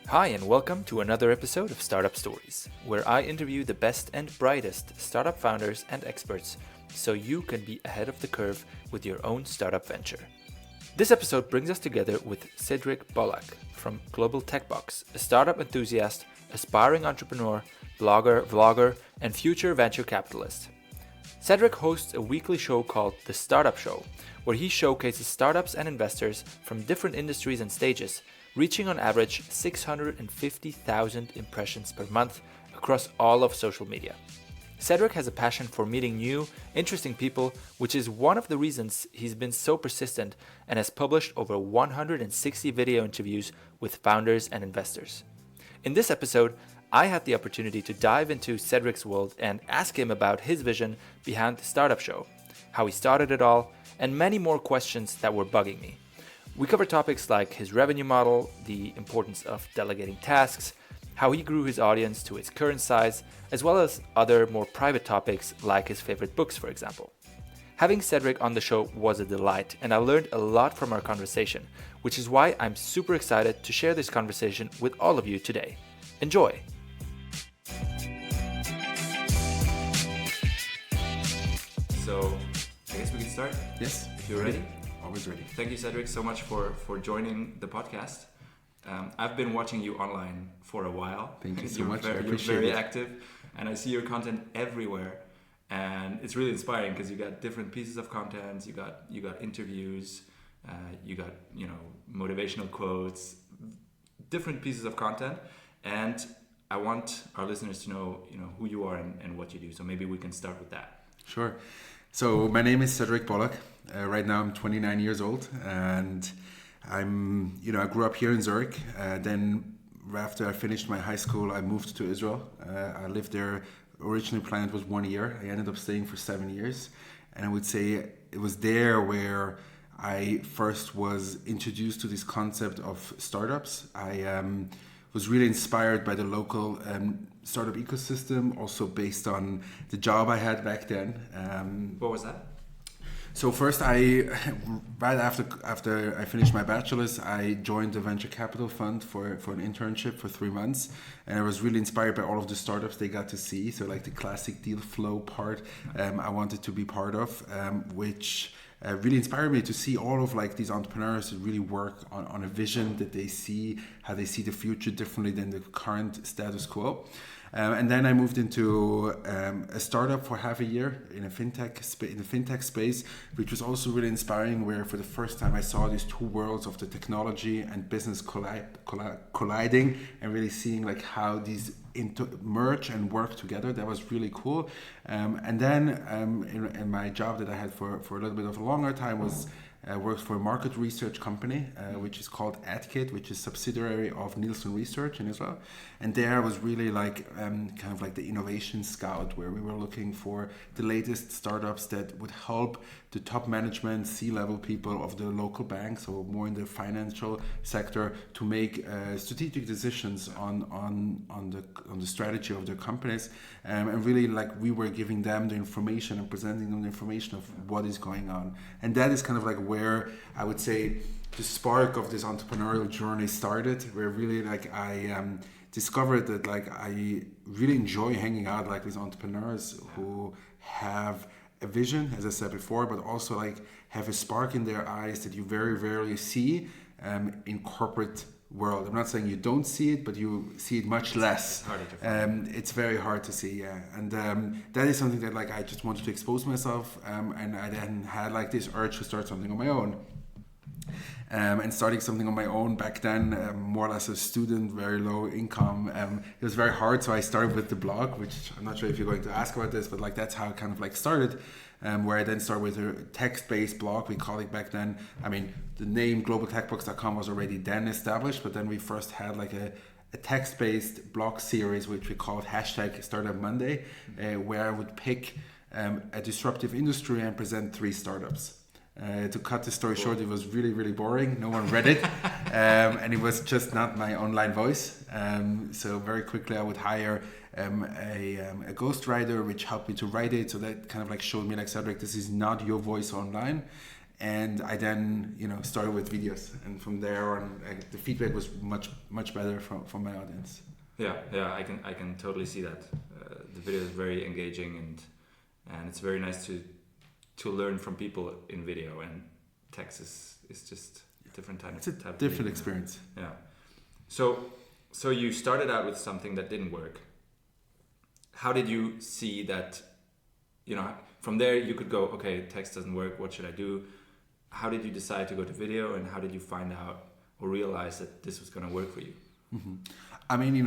Hi, and welcome to another episode of Startup Stories, where I interview the best and brightest startup founders and experts so you can be ahead of the curve with your own startup venture. This episode brings us together with Cédric Bollag from GlobalTechBox, a startup enthusiast, aspiring entrepreneur, blogger, vlogger, and future venture capitalist. Cedric hosts a weekly show called The Startup Show, where he showcases startups and investors from different industries and stages, reaching on average 650,000 impressions per month across all of social media. Cedric has a passion for meeting new, interesting people, which is one of the reasons he's been so persistent and has published over 160 video interviews with founders and investors. In this episode, I had the opportunity to dive into Cedric's world and ask him about his vision behind the Startup Show, how he started it all, and many more questions that were bugging me. We cover topics like his revenue model, the importance of delegating tasks, how he grew his audience to its current size, as well as other more private topics like his favorite books, for example. Having Cedric on the show was a delight, and I learned a lot from our conversation, which is why I'm super excited to share this conversation with all of you today. Enjoy! So, I guess we can start? Yes. If you're ready? Always ready. Thank you, Cedric, so much for joining the podcast. I've been watching you online for a while. Thank you so much. I You're appreciate very it. active, and I see your content everywhere, and it's really inspiring because you got different pieces of content. You got interviews, you got motivational quotes, different pieces of content, and I want our listeners to know who you are and what you do. So maybe we can start with that. Sure. So my name is Cédric Bollag. Right now I'm 29 years old, and I grew up here in Zurich. Then after I finished my high school, I moved to Israel. I lived there. Originally planned was 1 year. I ended up staying for 7 years, and I would say it was there where I first was introduced to this concept of startups. I was really inspired by the local startup ecosystem, also based on the job I had back then. What was that? So first, right after I finished my bachelor's, I joined the venture capital fund for an internship for 3 months, and I was really inspired by all of the startups they got to see. So like the classic deal flow part, I wanted to be part of, which really inspired me to see all of like these entrepreneurs who really work on a vision that they see, how they see the future differently than the current status quo. And then I moved into a startup for half a year in the fintech space, which was also really inspiring, where for the first time I saw these two worlds of the technology and business colliding, and really seeing like how these merge and work together. That was really cool. And then in my job that I had for a little bit of a longer time was worked for a market research company, which is called AdKit, which is a subsidiary of Nielsen Research in Israel. And there I was really like kind of like the innovation scout, where we were looking for the latest startups that would help the top management, C-level people of the local banks, or more in the financial sector, to make strategic decisions on the strategy of their companies. And really like we were giving them the information and presenting them the information of what is going on. And that is kind of like where I would say the spark of this entrepreneurial journey started, where really like I discovered that like I really enjoy hanging out like with entrepreneurs who have a vision, as I said before, but also like have a spark in their eyes that you very rarely see in corporate world. I'm not saying you don't see it, but you see it much less. It's very hard to see, yeah. And that is something that like I just wanted to expose myself, and I then had like this urge to start something on my own. And starting something on my own back then, more or less a student, very low income. It was very hard, so I started with the blog, which I'm not sure if you're going to ask about this, but like that's how it kind of like started. Where I then started with a text-based blog, we called it back then. I mean, the name globaltechbox.com was already then established, but then we first had like a text-based blog series, which we called #StartupMonday, where I would pick a disruptive industry and present 3 startups. To cut the story short, it was really, really boring. No one read it. And it was just not my online voice. So very quickly I would hire a ghostwriter, which helped me to write it. So that kind of like showed me like, Cedric, this is not your voice online. And I then, started with videos, and from there on, the feedback was much better from my audience. Yeah, I can totally see that. The video is very engaging, and it's very nice to learn from people in video, and text is just a different type. It's a different experience. Yeah. So you started out with something that didn't work. How did you see that? From there you could go, okay, text doesn't work. What should I do? How did you decide to go to video, and how did you find out or realize that this was going to work for you? Mm-hmm. I mean,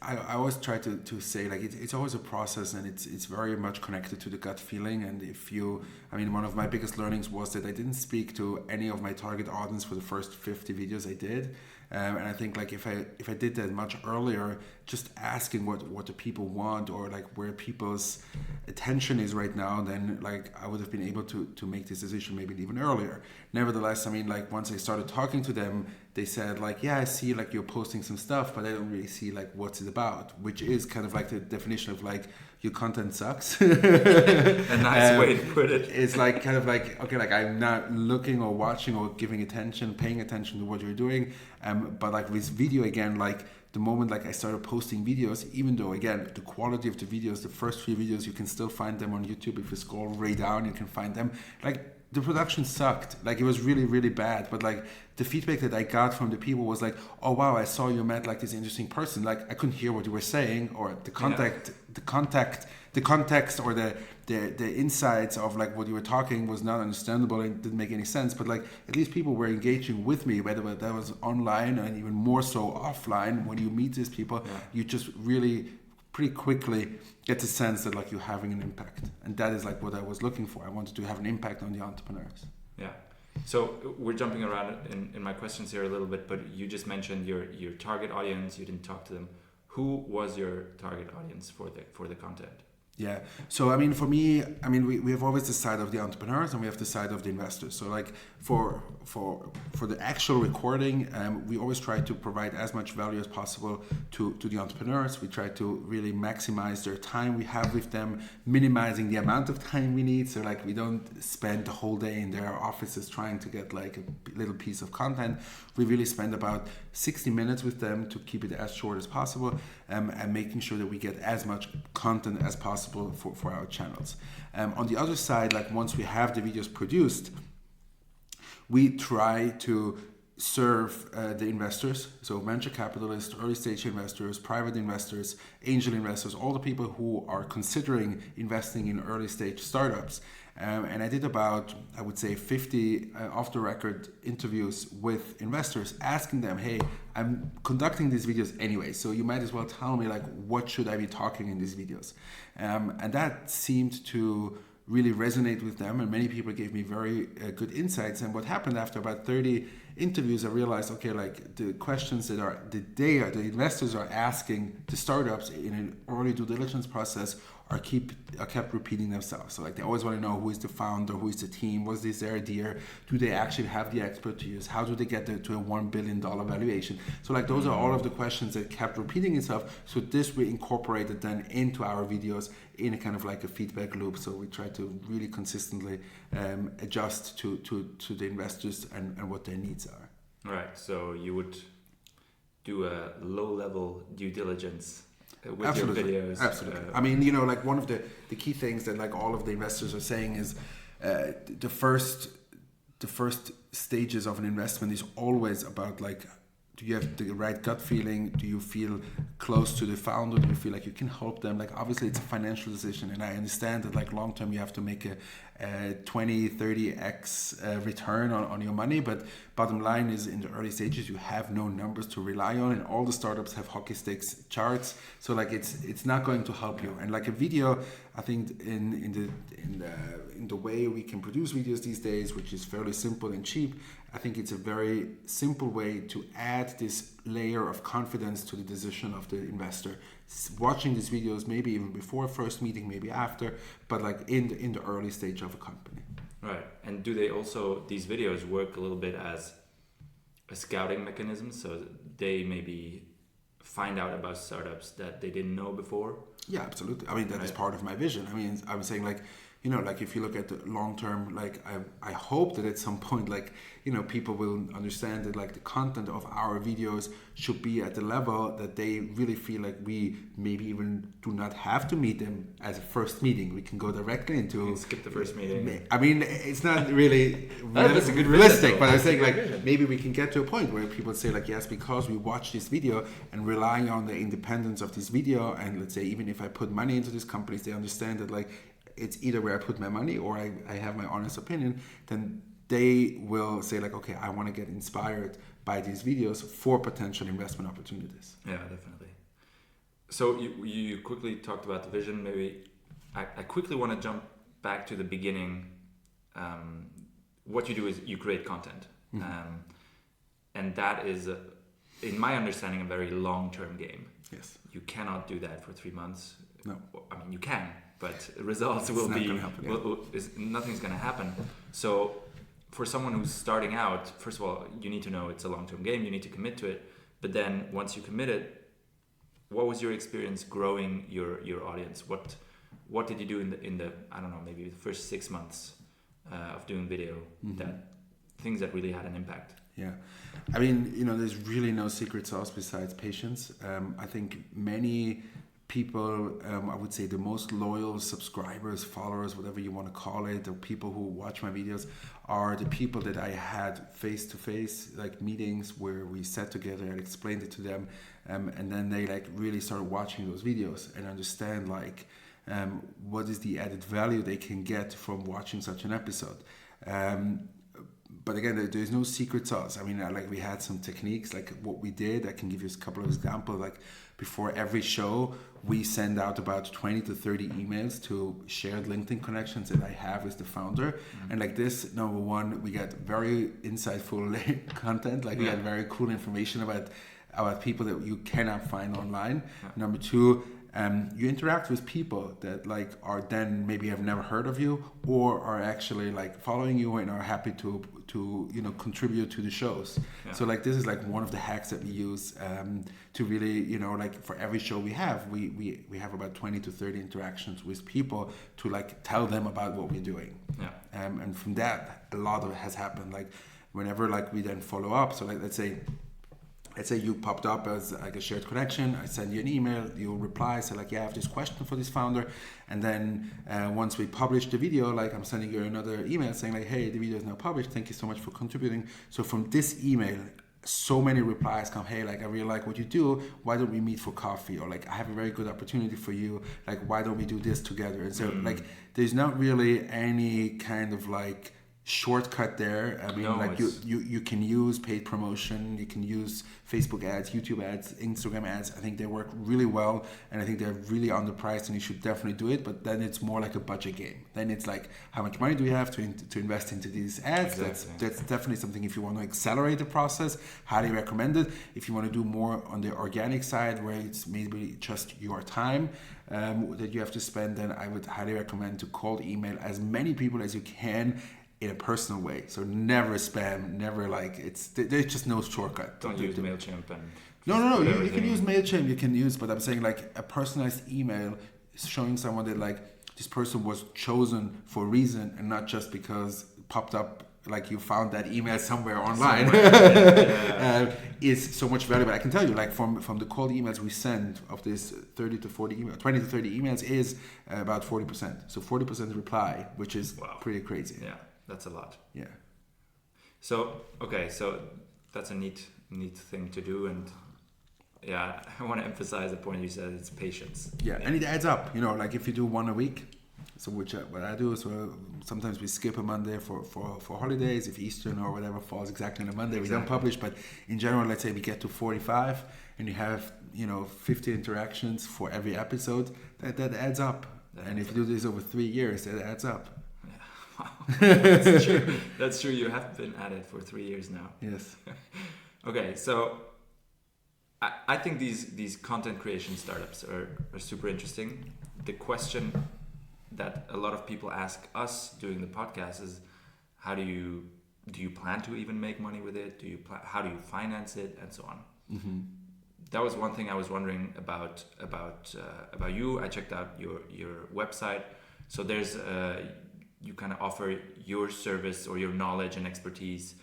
I always try to say, like, it's always a process, and it's very much connected to the gut feeling. And one of my biggest learnings was that I didn't speak to any of my target audience for the first 50 videos I did. And I think, like, if I did that much earlier, just asking what the people want, or like where people's attention is right now, then like I would have been able to make this decision maybe even earlier. Nevertheless, once I started talking to them, they said, like, yeah, I see, like, you're posting some stuff, but I don't really see, like, what's it about, which is kind of like the definition of, like, your content sucks. A nice way to put it. It's like kind of like, okay, like, I'm not looking or watching or paying attention to what you're doing. But like with video, again, like the moment like I started posting videos, even though again the quality of the videos, the first few videos, you can still find them on YouTube. If you scroll way down, you can find them. Like, the production sucked. Like, it was really, really bad. But like the feedback that I got from the people was like, oh wow, I saw you met like this interesting person. Like, I couldn't hear what you were saying, or the context or the insights of like what you were talking was not understandable and didn't make any sense. But like, at least people were engaging with me, whether that was online and even more so offline. When you meet these people, you just really pretty quickly get the sense that like you're having an impact, and that is like what I was looking for. I wanted to have an impact on the entrepreneurs. Yeah. So we're jumping around in my questions here a little bit, but you just mentioned your target audience. You didn't talk to them. Who was your target audience for the content? Yeah. So, for me, we have always the side of the entrepreneurs and we have the side of the investors. So like for the actual recording, we always try to provide as much value as possible to the entrepreneurs. We try to really maximize their time we have with them, minimizing the amount of time we need. So like, we don't spend the whole day in their offices trying to get like a little piece of content. We really spend about 60 minutes with them to keep it as short as possible, and making sure that we get as much content as possible for our channels. On the other side, like once we have the videos produced, we try to serve the investors, so venture capitalists, early stage investors, private investors, angel investors, all the people who are considering investing in early stage startups. And I did about, I would say, 50 off the record interviews with investors, asking them, hey, I'm conducting these videos anyway, so you might as well tell me like what should I be talking in these videos. And that seemed to really resonate with them, and many people gave me very good insights. And what happened after about 30 interviews, I realized, okay, like the questions that the investors are asking the startups in an early due diligence process are kept repeating themselves. So like, they always want to know who is the founder, who is the team, was this their idea, do they actually have the expertise, how do they get to a $1 billion valuation? So like, those are all of the questions that kept repeating itself. So this we incorporated then into our videos in a kind of like a feedback loop. So we try to really consistently adjust to the investors and what their needs are. Right. So you would do a low-level due diligence with Absolutely. your videos. Absolutely. Like one of the key things that like all of the investors are saying is the first stages of an investment is always about like, do you have the right gut feeling? Do you feel close to the founder? Do you feel like you can help them? Like, obviously it's a financial decision, and I understand that like long term you have to make a 20, 30x return on your money, but bottom line is, in the early stages you have no numbers to rely on, and all the startups have hockey sticks charts, so like it's not going to help you. And like a video, I think in the way we can produce videos these days, which is fairly simple and cheap, I think it's a very simple way to add this layer of confidence to the decision of the investor. Watching these videos, maybe even before first meeting, maybe after, but like in the early stage of a company. Right. And do they also, these videos work a little bit as a scouting mechanism? So they maybe find out about startups that they didn't know before? Yeah, absolutely. That is part of my vision. I'm saying like, you know, like if you look at the long term, like I hope that at some point, like, you know, people will understand that like the content of our videos should be at the level that they really feel like we maybe even do not have to meet them as a first meeting. We can go directly into skip the first meeting. I mean, it's not really That's a good realistic, vision, but I'm that's a saying good like vision. maybe we can get to a point where people say like, yes, because we watch this video and relying on the independence of this video, and let's say even if I put money into these companies, they understand that like it's either where I put my money or I have my honest opinion, then they will say like, okay, I want to get inspired by these videos for potential investment opportunities. Yeah, definitely. So you quickly talked about the vision. Maybe I quickly want to jump back to the beginning. What you do is you create content. And that is, in my understanding, a very long-term game. Yes. You cannot do that for 3 months. No. I mean, you can, but results It's will not be, gonna happen, yeah. nothing's going to happen. So for someone who's starting out, first of all, you need to know it's a long-term game. You need to commit to it. But then once you committed, what was your experience growing your audience? What did you do in the I don't know, maybe the first 6 months of doing video, that things that really had an impact? Yeah, I mean, you know, there's really no secret sauce besides patience. I think many people, I would say the most loyal subscribers, followers, whatever you want to call it, or people who watch my videos are the people that I had face-to-face, like meetings where we sat together and explained it to them. And then they like really started watching those videos and understand like what is the added value they can get from watching such an episode. But again, there's no secret sauce. I mean, like we had some techniques, like what we did. I can give you a couple of examples. Like before every show, we send out about 20 to 30 emails to shared LinkedIn connections that I have with the founder. And like this, number one, we get very insightful content. Like we get very cool information about people that you cannot find online. Number two, you interact with people that like are then maybe have never heard of you or are actually like following you and are happy to you know contribute to the shows. So like this is like one of the hacks that we use to really, you know, like for every show we have have about 20 to 30 interactions with people to like tell them about what we're doing. And from that a lot of it has happened. Like whenever like we then follow up, so like let's say you popped up as like a shared connection, I send you an email, you reply, say like, yeah, I have this question for this founder. And then once we publish the video, like I'm sending you another email saying like, hey, the video is now published. Thank you so much for contributing. So from this email, so many replies come, hey, like I really like what you do. Why don't we meet for coffee? Or like, I have a very good opportunity for you. Like, why don't we do this together? And so like, there's not really any kind of like, shortcut there. I mean, no, like you can use paid promotion, you can use Facebook ads, YouTube ads, Instagram ads. I think they work really well, and I think they're really underpriced, and you should definitely do it. But then it's more like a budget game. Then it's like, how much money do you have to invest into these ads? Exactly. That's definitely something. If you want to accelerate the process, highly recommend it. If you want to do more on the organic side, where it's maybe just your time that you have to spend, then I would highly recommend to cold email as many people as you can in a personal way. So never spam, never like, there's just no shortcut. Don't use MailChimp and... No, you can use MailChimp, you can use, but I'm saying like a personalized email is showing someone that like this person was chosen for a reason and not just because it popped up like you found that email somewhere online. Is so much valuable. I can tell you, like from the cold emails we send of this 20 to 30 emails is about 40%. So 40% reply, which is pretty crazy. Yeah. That's a lot. Yeah. So, okay, so that's a neat thing to do. And yeah, I want to emphasize the point you said, it's patience. Yeah, and it adds up, you know, like if you do one a week, so what I do is sometimes we skip a Monday for holidays, if Easter or whatever falls exactly on a Monday, we don't publish. But in general, let's say we get to 45 and you have, you know, 50 interactions for every episode, that adds up. And if you do this over 3 years, that adds up. Wow. That's true. That's true. You have been at it for 3 years now. Yes. Okay, so I think these content creation startups are super interesting. The question that a lot of people ask us doing the podcast is, how do you plan to even make money with it? How do you finance it, and so on? Mm-hmm. That was one thing I was wondering about you. I checked out your website. So there's you kind of offer your service or your knowledge and expertise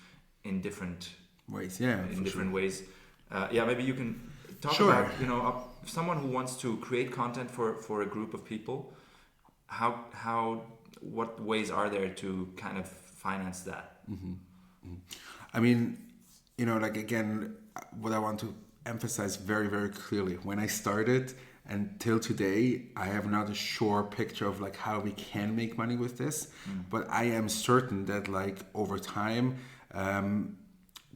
in different ways. Ways. Maybe you can talk about someone who wants to create content for a group of people. What ways are there to kind of finance that? I mean, again, what I want to emphasize very, very clearly, when I started until today, I have not a sure picture of how we can make money with this, but I am certain that over time,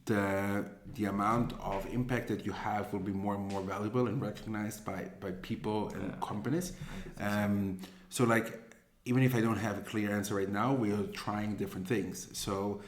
the amount of impact that you have will be more and more valuable and recognized by people and companies. So even if I don't have a clear answer right now, we are trying different things. So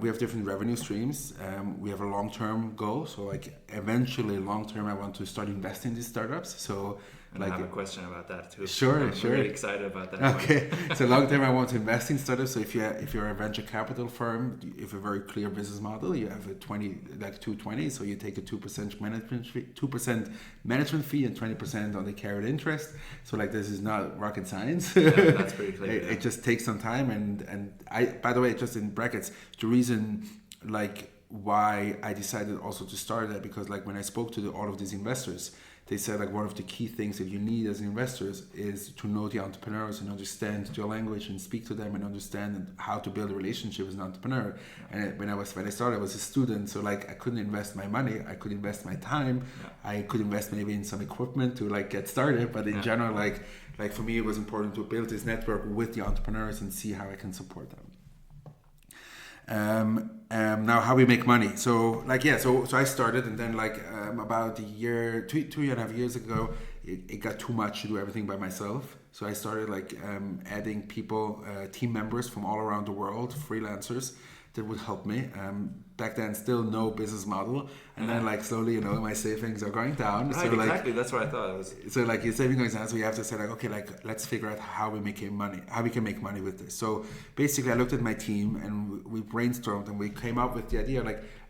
we have different revenue streams. We have a long-term goal. So eventually long-term, I want to start investing in these startups. So I have a question about that too. Sure. I'm really excited about that. Okay. So long-term, I want to invest in startups. So if you're a venture capital firm, you have a very clear business model. You have a 220. So you take a 2% management fee and 20% on the carried interest. So this is not rocket science. Yeah, that's pretty clear. It just takes some time. And I, by the way, just in brackets, the reason why I decided also to start that, because when I spoke to all of these investors, they said one of the key things that you need as investors is to know the entrepreneurs and understand their language and speak to them and understand how to build a relationship as an entrepreneur. And when I started, I was a student, so I couldn't invest my money, I could invest my time, I could invest maybe in some equipment to get started, but in general, for me, it was important to build this network with the entrepreneurs and see how I can support them. Now how we make money. So I started, and then about a year, two and a half years ago, it got too much to do everything by myself. So I started adding people, team members from all around the world, freelancers that would help me. Back then, still no business model, and then slowly, my savings are going down. Right, so exactly. That's what I thought it was. So your savings goes down, so you have to say let's figure out how we can make money with this. So basically, I looked at my team and we brainstormed and we came up with the idea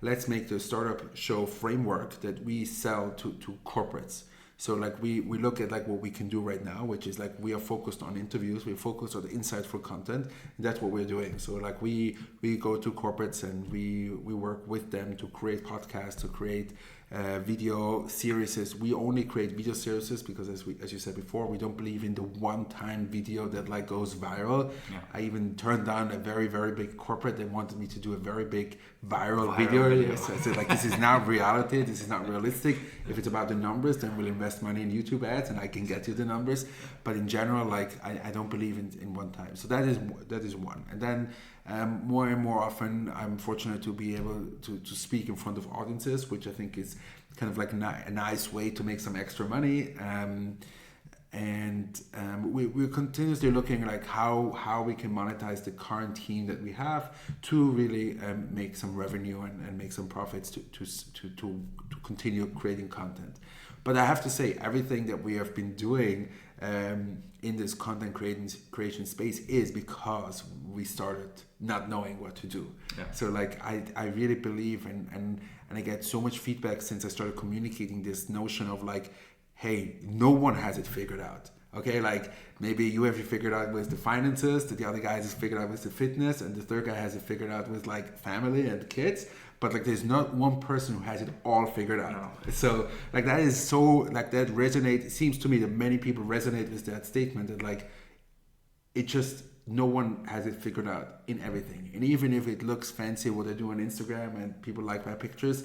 let's make the startup show framework that we sell to corporates. So we look at what we can do right now, which is we are focused on interviews, we're focused on the insightful content, and that's what we're doing. So we go to corporates and we work with them to create podcasts, to create video series. We only create video series because as you said before, we don't believe in the one-time video that goes viral. Yeah. I even turned down a very, very big corporate that wanted me to do a very big viral video. So I said this is not reality, this is not realistic. If it's about the numbers, then we'll invest money in YouTube ads and I can get you the numbers. But in general, I don't believe in one time. So that is one. And then more and more often, I'm fortunate to be able to speak in front of audiences, which I think is kind of a nice way to make some extra money. We're continuously looking how we can monetize the current team that we have to really make some revenue and make some profits to continue creating content. But I have to say, everything that we have been doing in this content creation space is because we started not knowing what to do. Yeah. So I really believe and I get so much feedback since I started communicating this notion of hey, no one has it figured out. Okay, maybe you have it figured out with the finances, the other guy has it figured out with the fitness, and the third guy has it figured out with family and kids. But there's not one person who has it all figured out. No. So that is so that resonates. It seems to me that many people resonate with that statement that it just no one has it figured out in everything. And even if it looks fancy what I do on Instagram and people like my pictures,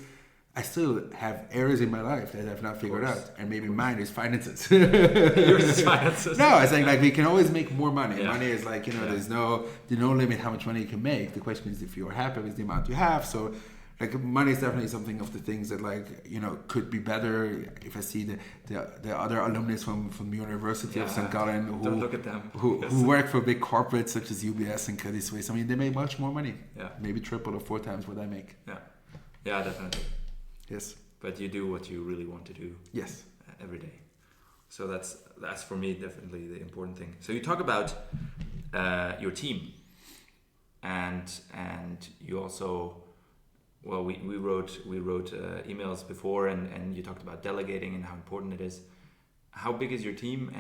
I still have areas in my life that I've not figured out, and maybe mine is finances. Yours is finances. No, I think we can always make more money. Yeah. Money is there's no limit how much money you can make. The question is if you're happy with the amount you have. So money is definitely something of the things that could be better. If I see the other alumnus from University of St. Gallen who work for big corporates such as UBS and Credit Suisse, they make much more money. Yeah. Maybe 3 or 4 times what I make. Yeah. Yeah, definitely. Yes. But you do what you really want to do. Yes. Every day. So that's for me definitely the important thing. So you talk about your team, and you also, well, we wrote emails before, and you talked about delegating and how important it is. How big is your team,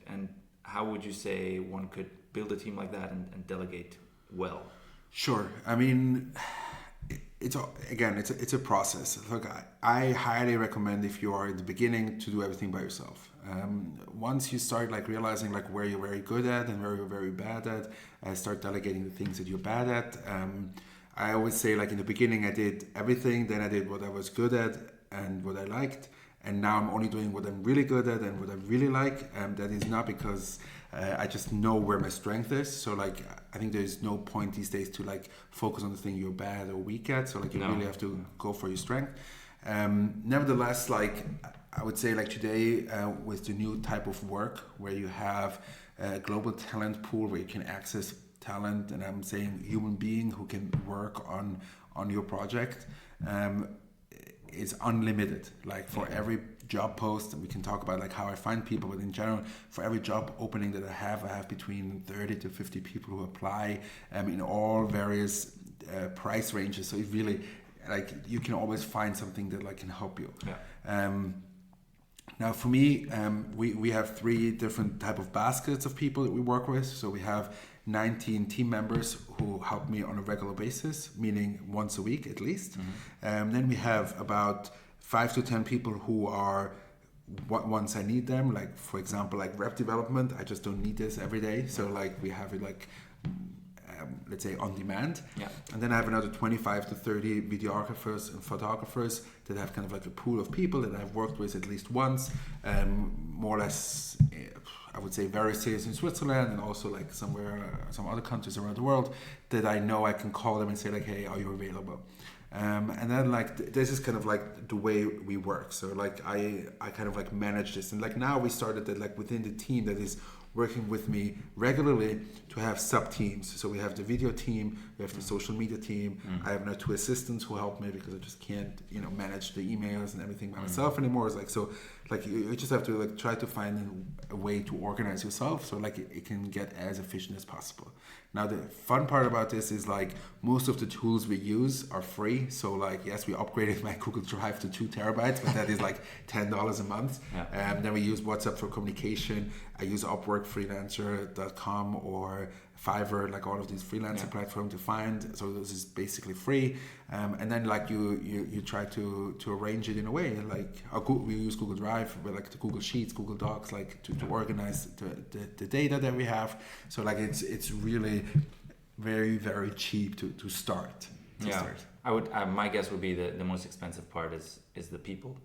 and how would you say one could build a team like that and delegate well? Sure. I mean, it's a process. Look, I highly recommend, if you are in the beginning, to do everything by yourself. Once you start like realizing like where you're very good at and where you're very bad at, start delegating the things that you're bad at. I always say, like, in the beginning I did everything, then I did what I was good at and what I liked, and now I'm only doing what I'm really good at and what I really like. That is not because I just know where my strength is. So like, I think there's no point these days to like focus on the thing you're bad or weak at. So like, you really have to go for your strength. Nevertheless, like, I would say, like, today with the new type of work where you have a global talent pool where you can access talent, and I'm saying human being who can work on your project, is unlimited. Like, for every job post, and we can talk about like how I find people, but in general, for every job opening that I have between 30 to 50 people who apply, in all various price ranges. So it really, like, you can always find something that like can help you. Now for me, we have 3 different type of baskets of people that we work with. So we have 19 team members who help me on a regular basis, meaning once a week at least. Then we have about 5 to 10 people who are, once I need them, like, for example, like web development, I just don't need this every day. So like, we have it like, let's say, on demand. And then I have another 25 to 30 videographers and photographers that have kind of like a pool of people that I've worked with at least once, more or less, I would say, very serious in Switzerland, and also like some other countries around the world, that I know I can call them and say like, hey, are you available? And then like, this is kind of like the way we work. So like, I kind of like manage this, and like now we started that like within the team that is working with me regularly to have sub teams. So we have the video team, we have the social media team. I have now 2 assistants who help me because I just can't, manage the emails and everything by myself anymore. It's like, so like, you just have to like try to find a way to organize yourself so like it can get as efficient as possible. Now the fun part about this is like, most of the tools we use are free. So like, yes, we upgraded my Google Drive to 2 terabytes, but that is like $10 a month. Then we use WhatsApp for communication. I use Upwork, freelancer.com, or Fiverr, like all of these freelancer platforms to find. So this is basically free. And then like you try to arrange it in a way, like we use Google Drive, but like the Google Sheets, Google Docs, like to organize the data that we have. So like, it's really very, very cheap to start. I would, my guess would be the most expensive part is the people.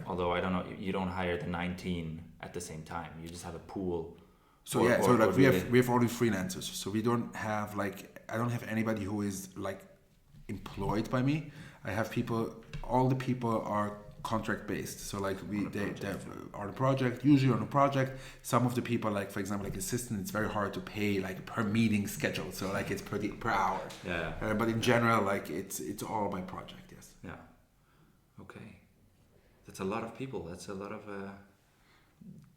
Although I don't know, you don't hire the 19 at the same time. You just have a pool. So we have only freelancers. So we don't have like, I don't have anybody who is like employed by me. I have people. All the people are contract based. So like they on a project, usually on a project. Some of the people, like for example, like assistant, it's very hard to pay like per meeting schedule. So like, it's per hour. But in general, like it's all by project. Yes. Okay. That's a lot of people. That's a lot of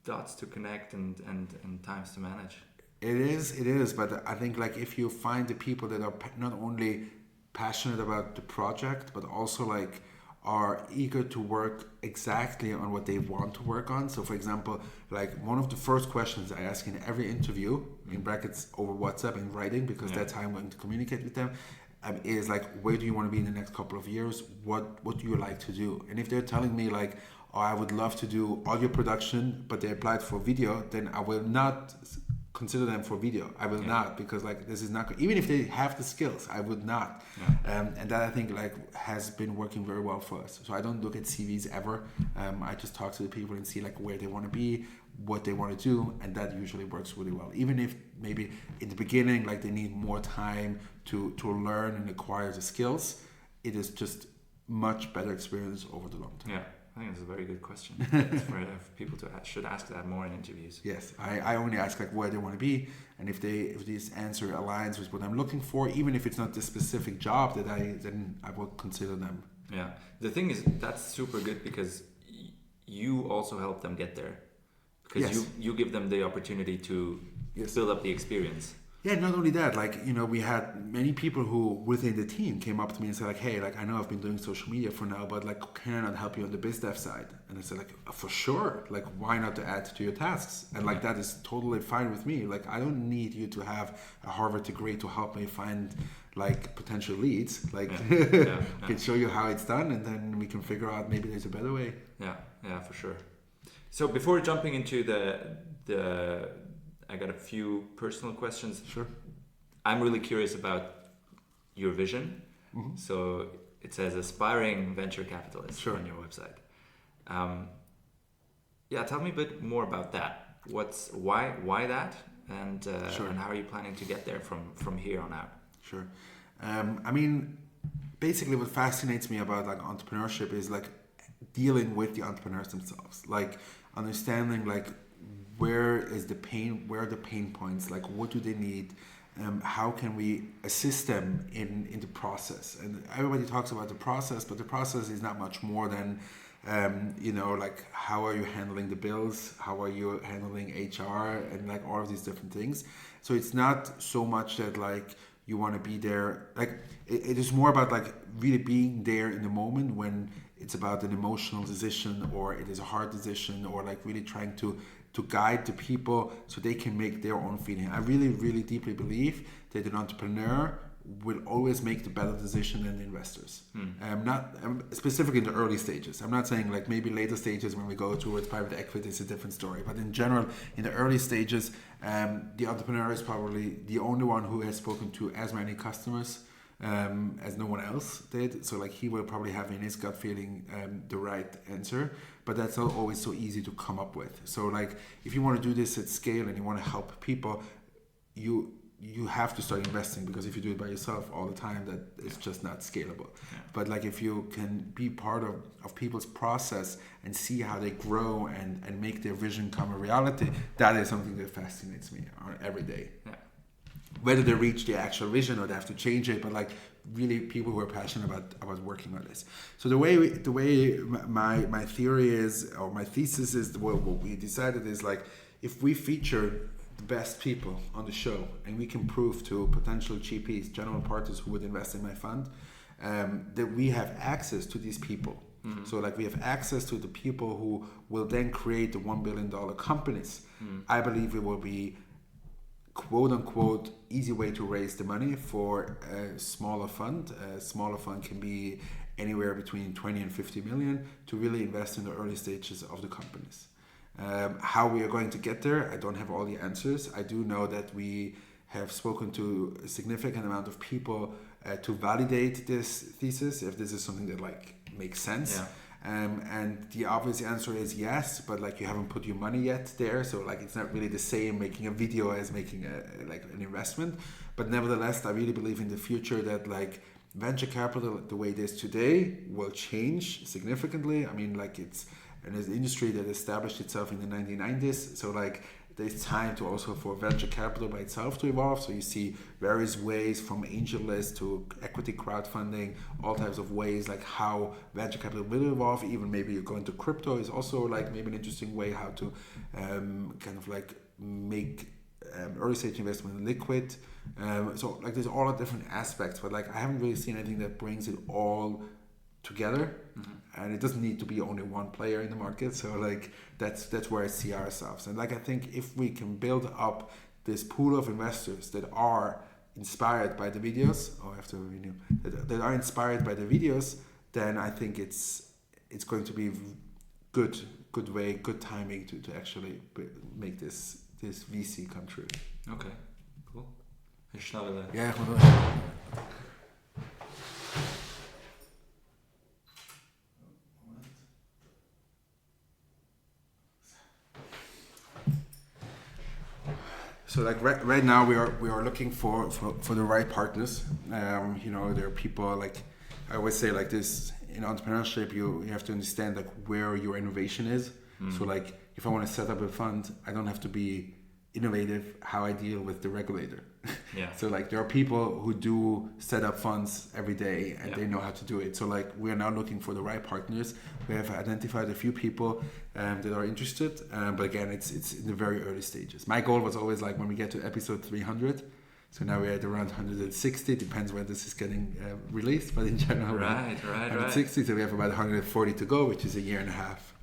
dots to connect and times to manage. It is. But I think like, if you find the people that are not only passionate about the project, but also like are eager to work exactly on what they want to work on. So for example, like one of the first questions I ask in every interview, in brackets over WhatsApp and writing, because that's how I'm going to communicate with them, is like, where do you want to be in the next couple of years? What do you like to do? And if they're telling me like, oh, I would love to do audio production, but they applied for video, then I will not consider them for video. I will not, because like, this is not, even if they have the skills, I would not. And that I think like has been working very well for us. So I don't look at CVs ever. I just talk to the people and see like where they want to be, what they want to do, and that usually works really well. Even if maybe in the beginning, like they need more time to learn and acquire the skills, it is just much better experience over the long term. I think it's a very good question. For people should ask that more in interviews. Yes, I only ask like where they want to be, and if this answer aligns with what I'm looking for, even if it's not the specific job then I will consider them. The thing is, that's super good because you also help them get there, because you give them the opportunity to build up the experience. Yeah, not only that, like, we had many people who within the team came up to me and said like, hey, like, I know I've been doing social media for now, but like, can I not help you on the biz dev side? And I said like, for sure, like, why not to add to your tasks? And like, that is totally fine with me. Like, I don't need you to have a Harvard degree to help me find like potential leads. Like, I can show you how it's done, and then we can figure out maybe there's a better way. Yeah, for sure. So before jumping into the I got a few personal questions. Sure. I'm really curious about your vision. Mm-hmm. So it says aspiring venture capitalist on your website. Tell me a bit more about that. Why that, and how are you planning to get there from here on out? Sure. I mean, basically what fascinates me about like entrepreneurship is like dealing with the entrepreneurs themselves, like understanding like where are the pain points, like what do they need, how can we assist them in the process. And everybody talks about the process, but the process is not much more than like how are you handling the bills, how are you handling HR, and like all of these different things. So it's not so much that like you want to be there, like it is more about like really being there in the moment when it's about an emotional decision or it is a hard decision, or like really trying to guide the people so they can make their own feeling. I really, really deeply believe that an entrepreneur will always make the better decision than the investors. Not specifically in the early stages. I'm not saying like maybe later stages when we go towards private equity is a different story. But in general, in the early stages, the entrepreneur is probably the only one who has spoken to as many customers as no one else did. So like he will probably have in his gut feeling the right answer, but that's not always so easy to come up with. So like if you want to do this at scale and you want to help people, you have to start investing, because if you do it by yourself all the time, that it's just not scalable. But like if you can be part of people's process and see how they grow and make their vision come a reality, that is something that fascinates me every day. Whether they reach the actual vision or they have to change it, but like really people who are passionate about working on this. So the way my theory is, or my thesis is, what we decided is like, if we feature the best people on the show and we can prove to potential GPs, general partners who would invest in my fund, that we have access to these people. So like we have access to the people who will then create the $1 billion companies. I believe it will be quote unquote easy way to raise the money for a smaller fund. A smaller fund can be anywhere between 20 and 50 million to really invest in the early stages of the companies. How we are going to get there, I don't have all the answers. I do know that we have spoken to a significant amount of people to validate this thesis, if this is something that like makes sense. And the obvious answer is yes, but like you haven't put your money yet there, so like it's not really the same making a video as making an investment. But nevertheless, I really believe in the future that like venture capital, the way it is today, will change significantly. I mean, like it's an industry that established itself in the 1990s, so like there's time to also for venture capital by itself to evolve. So you see various ways from AngelList to equity crowdfunding, all types of ways like how venture capital will evolve. Even maybe you're going to crypto is also like maybe an interesting way how to kind of like make early stage investment liquid. So like there's all the different aspects, but like I haven't really seen anything that brings it all together, and it doesn't need to be only one player in the market. So like that's where I see ourselves. And like I think if we can build up this pool of investors that are inspired by the videos, or have to renew, that are inspired by the videos, then I think it's going to be good timing to actually make this VC come true. Okay, cool. Yeah. So like right now we are looking for the right partners. There are people like I always say like this in entrepreneurship. You have to understand like where your innovation is. So like if I want to set up a fund, I don't have to be innovative how I deal with the regulator. So like there are people who do set up funds every day and they know how to do it. So like we are now looking for the right partners. We have identified a few people that are interested, but again it's in the very early stages. My goal was always like when we get to episode 300, So now we're at around 160. Depends when this is getting released, but in general, right. 160. So we have about 140 to go, which is a year and a half.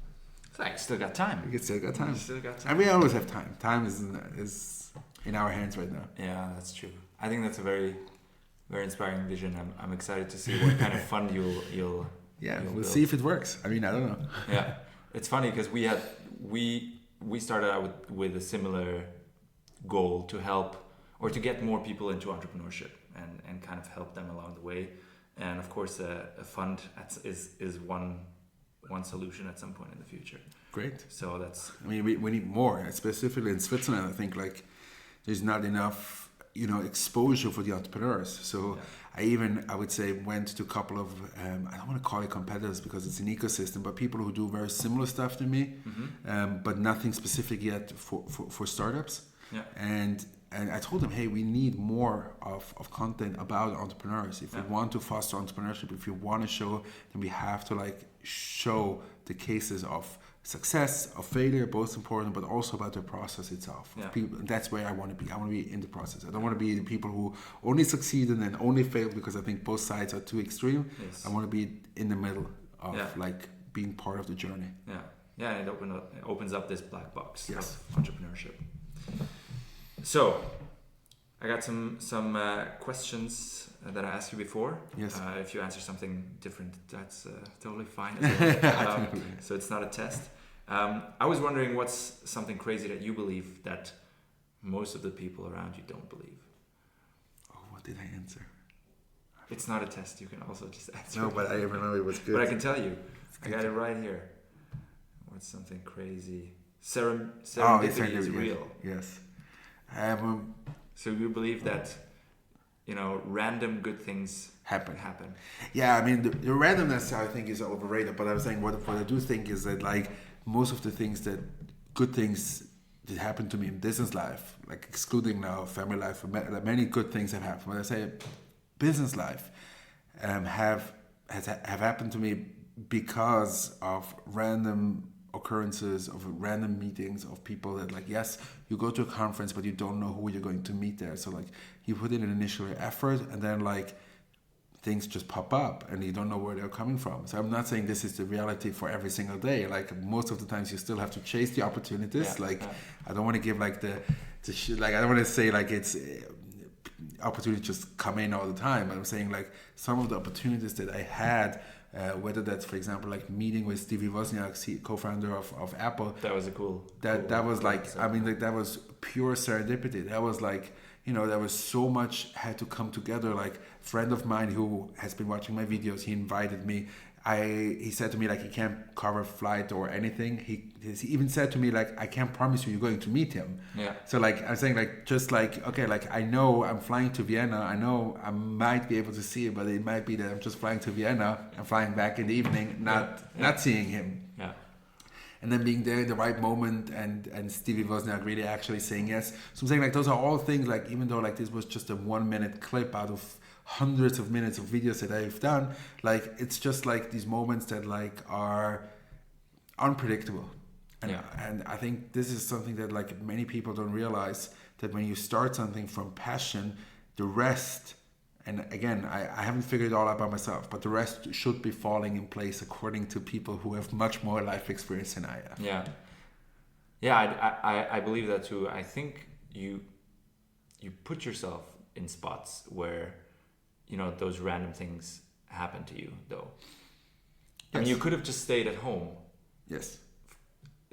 So I still got time. We still got time. And we always have time. Time is in our hands right now. Yeah, that's true. I think that's a very, very inspiring vision. I'm excited to see what kind of fund you'll we'll build. see if it works. I mean, I don't know. Yeah, it's funny because we started out with a similar goal to help or to get more people into entrepreneurship and kind of help them along the way. And of course, a fund is one solution at some point in the future. Great. So that's. I mean, we need more, specifically in Switzerland. I think like there's not enough, exposure for the entrepreneurs. So I would say went to a couple of I don't want to call it competitors because it's an ecosystem, but people who do very similar stuff to me, but nothing specific yet for startups. Yeah. And I told them, hey, we need more of content about entrepreneurs. If we want to foster entrepreneurship, if we want to show, then we have to show the cases of success, of failure, both important, but also about the process itself. Yeah. People, that's where I want to be. I want to be in the process. I don't want to be the people who only succeed and then only fail, because I think both sides are too extreme. Yes. I want to be in the middle of being part of the journey. Yeah. Yeah, and it opens up this black box of entrepreneurship. So, I got some questions that I asked you before. Yes. If you answer something different, that's totally fine as well. So it's not a test. I was wondering, what's something crazy that you believe that most of the people around you don't believe? Oh, what did I answer? It's not a test. You can also just answer. No, but I even know it was good. But I can tell you. I got it right here. What's something crazy? Serendipity is real. Yes. So you believe that, random good things happen. Yeah, I mean, the randomness I think is overrated. But I was saying what I do think is that most of the good things that happen to me in business life, excluding now family life, many good things have happened. When I say business life, have happened to me because of random occurrences, of random meetings of people that yes, you go to a conference but you don't know who you're going to meet there, so you put in an initial effort and then things just pop up and you don't know where they're coming from. So I'm not saying this is the reality for every single day. Most of the times you still have to chase the opportunities. I don't want to give I don't want to say it's opportunities just come in all the time. I'm saying some of the opportunities that I had, whether that's, for example, meeting with Stevie Wozniak, co-founder of Apple. That was a cool. That was that was pure serendipity. That was there was so much had to come together. A friend of mine who has been watching my videos, he invited me. He said to me he can't cover flight or anything. He even said to me I can't promise you're going to meet him. Yeah. So I'm saying okay, I know I'm flying to Vienna. I know I might be able to see it, but it might be that I'm just flying to Vienna and flying back in the evening, not seeing him. Yeah. And then being there in the right moment and Stevie Wozniak really actually saying yes. So I'm saying those are all things even though this was just a 1 minute clip out of hundreds of minutes of videos that I've done, it's just these moments that are unpredictable. And I think this is something that many people don't realize, that when you start something from passion, the rest, and again, I haven't figured it all out by myself, but the rest should be falling in place according to people who have much more life experience than I have. I believe that too. I think you put yourself in spots where those random things happen to you, though. Yes. I mean, you could have just stayed at home. Yes.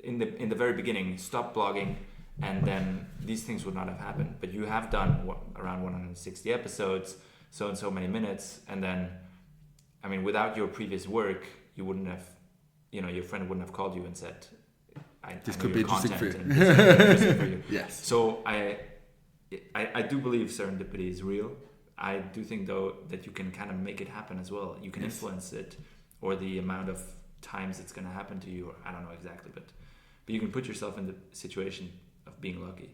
In the very beginning, stopped blogging, and then these things would not have happened. But you have done around 160 episodes, so and so many minutes, and then, I mean, without your previous work, you wouldn't have, your friend wouldn't have called you and said, "This could be interesting for you." Yes. So I do believe serendipity is real. I do think, though, that you can kind of make it happen as well. You can influence it, or the amount of times it's going to happen to you, or I don't know exactly, but you can put yourself in the situation of being lucky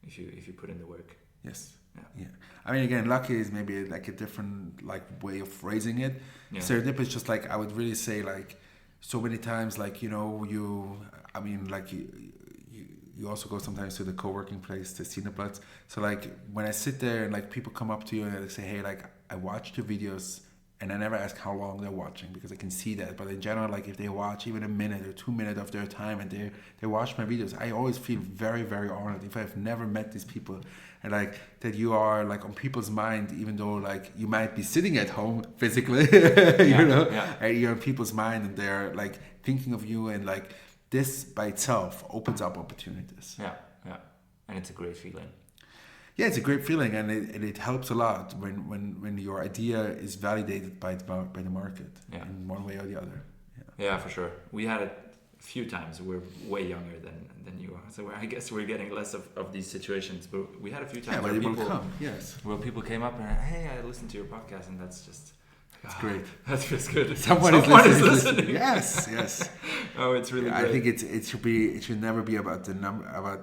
if you put in the work. Yes. Yeah. I mean, again, lucky is maybe a different way of phrasing it. Yeah. Serendipity is just I would really say so many times you also go sometimes to the co-working place, the Cineplatz. So like when I sit there and like people come up to you and they say, hey, like I watched your videos, and I never ask how long they're watching because I can see that. But in general, like if they watch even a minute or 2 minutes of their time and they watch my videos, I always feel very, very honored if I've never met these people, and like that you are like on people's mind, even though like you might be sitting at home physically, you're on people's mind and they're like thinking of you, and like this by itself opens up opportunities. Yeah, and it's a great feeling. Yeah, it's a great feeling, and it helps a lot when your idea is validated by the market in one way or the other. Yeah, for sure. We had it a few times. We're way younger than you are, so I guess we're getting less of these situations. But we had a few times where people came up and hey, I listened to your podcast, and that's just. It's great. That feels good. Someone is listening. Yes. Oh, it's really great. I think it should never be about the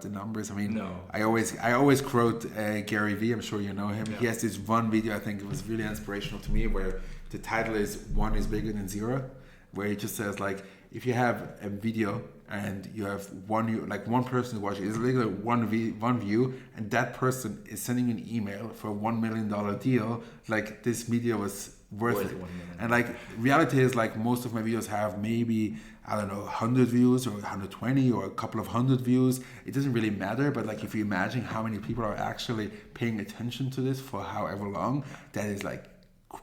numbers. I mean, no. I always quote Gary Vee. I'm sure you know him. Yeah. He has this one video. I think it was really inspirational to me, where the title is "One is bigger than zero," where he just says like, if you have a video and you have one person to watch it, it's literally one view, and that person is sending an email for a $1 million deal. Like this video was worth it. And like reality is like most of my videos have maybe, I don't know, 100 views or 120 or a couple of hundred views. It doesn't really matter, but like if you imagine how many people are actually paying attention to this for however long, that is like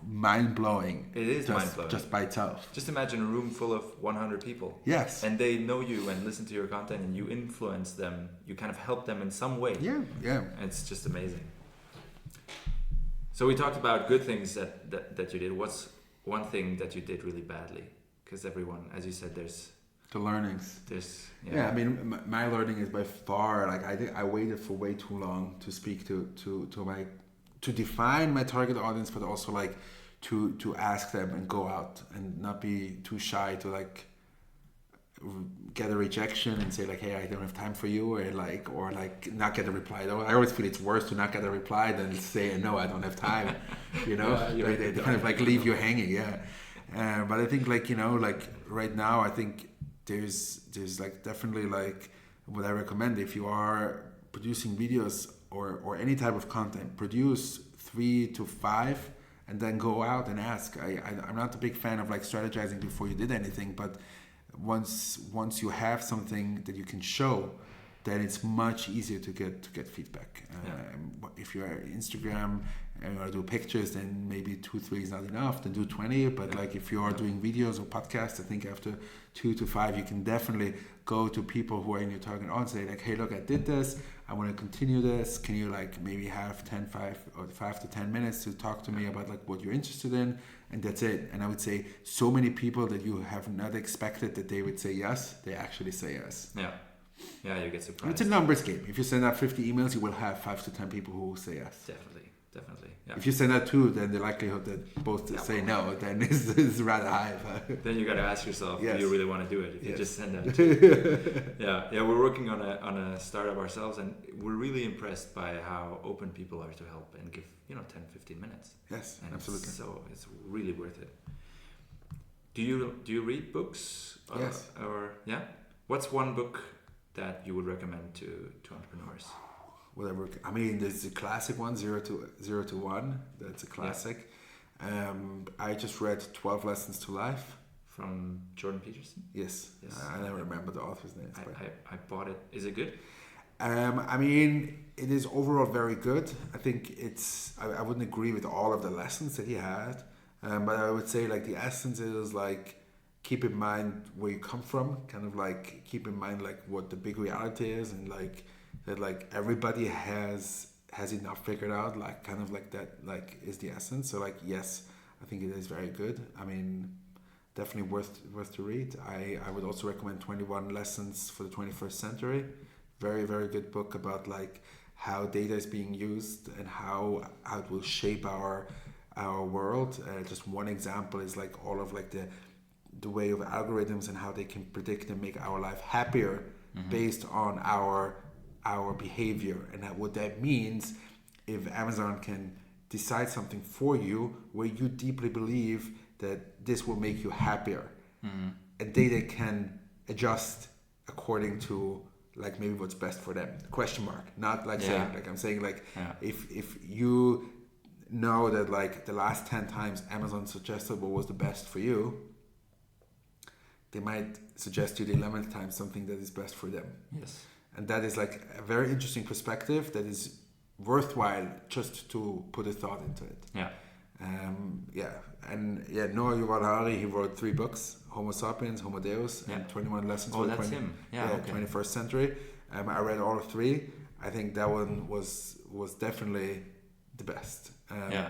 mind-blowing. It is mind-blowing. Just by itself. Just imagine a room full of 100 people. Yes. And they know you and listen to your content, and you influence them. You kind of help them in some way. Yeah. It's just amazing. So we talked about good things that you did. What's one thing that you did really badly? Because everyone, as you said, there's the learnings. Yeah, I mean, my learning is by far like I think I waited for way too long to speak to define my target audience, but also like to ask them and go out and not be too shy to like get a rejection and say like, hey, I don't have time for you, or like not get a reply. I always feel it's worse to not get a reply than say no, I don't have time. You know, they kind of like leave you hanging. But I think like like right now I think there's like definitely like what I recommend if you are producing videos or any type of content, produce 3 to 5 and then go out and ask. I'm not a big fan of like strategizing before you did anything, but once you have something that you can show, then it's much easier to get feedback. If you're Instagram and you want to do pictures, then maybe 2-3 is not enough. Then do 20. But like if you are doing videos or podcasts, I think after 2 to 5, you can definitely go to people who are in your target audience and say like, hey, look, I did this. I want to continue this. Can you like maybe have 5 to 10 minutes to talk to me about like what you're interested in? And that's it. And I would say so many people that you have not expected that they would say yes, they actually say yes. Yeah, you get surprised. It's a numbers game. If you send out 50 emails, you will have 5 to 10 people who will say yes. Definitely. Yeah. If you send out 2, then the likelihood that both say no, then is rather high. Then you got to ask yourself, do you really want to do it? If you just send out 2. Yeah. We're working on a startup ourselves, and we're really impressed by how open people are to help and give 10-15 minutes. Yes, and absolutely. So it's really worth it. Do you read books? Yes. What's one book that you would recommend to entrepreneurs? Whatever. I mean, there's the classic one, 0 to 1. That's a classic. Yeah. I just read 12 Lessons to Life. From Jordan Peterson? Yes. I never remember the author's name. I bought it. Is it good? I mean, it is overall very good. I think I wouldn't agree with all of the lessons that he had. But I would say like the essence is like, keep in mind where you come from, kind of like keep in mind like what the big reality is, and like that like everybody has enough figured out, like kind of like that like is the essence. So like yes, I think it is very good. I mean, definitely worth to read. I would also recommend 21 Lessons for the 21st Century. Very, very good book about like how data is being used and how it will shape our world. Just one example is like all of like the way of algorithms and how they can predict and make our life happier based on our behavior, and what that means if Amazon can decide something for you where you deeply believe that this will make you happier, and data can adjust according to like maybe what's best for them? Question mark. Not like saying, like I'm saying, like if you know that like the last 10 times Amazon suggested what was the best for you, they might suggest you the 11th time something that is best for them. Yes. And that is like a very interesting perspective that is worthwhile just to put a thought into it. Yeah. Noah Yuval Harari, he wrote 3 books: Homo Sapiens, Homo Deus, and 21 Lessons for the 21st century. I read all 3. I think that one was definitely the best.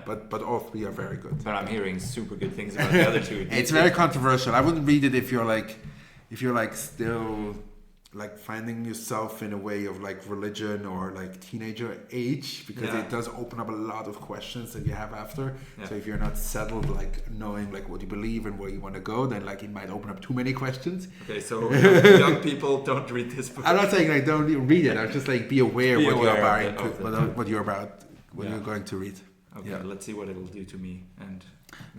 But all 3 are very good. But I'm hearing super good things about the other 2. It's very controversial. I wouldn't read it if you're like still like finding yourself in a way of like religion or like teenager age, because it does open up a lot of questions that you have after. So if you're not settled, like knowing like what you believe and where you want to go, then like it might open up too many questions. Okay, so young people, don't read this book. I'm not saying like don't read it. I'm just like be aware what you're going to read. Okay, let's see what it'll do to me. And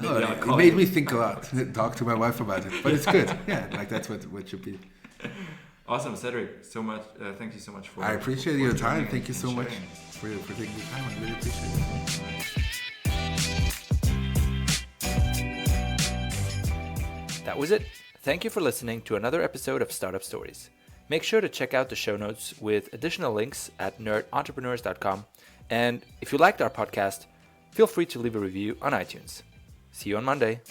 it made me think a lot. Talk to my wife about it, but it's good. Like that's what should be. Awesome, Cedric. So much. Thank you so much for. I appreciate your time. Thank you so much for taking the time. I really appreciate it. That was it. Thank you for listening to another episode of Startup Stories. Make sure to check out the show notes with additional links at nerdentrepreneurs.com. And if you liked our podcast, feel free to leave a review on iTunes. See you on Monday.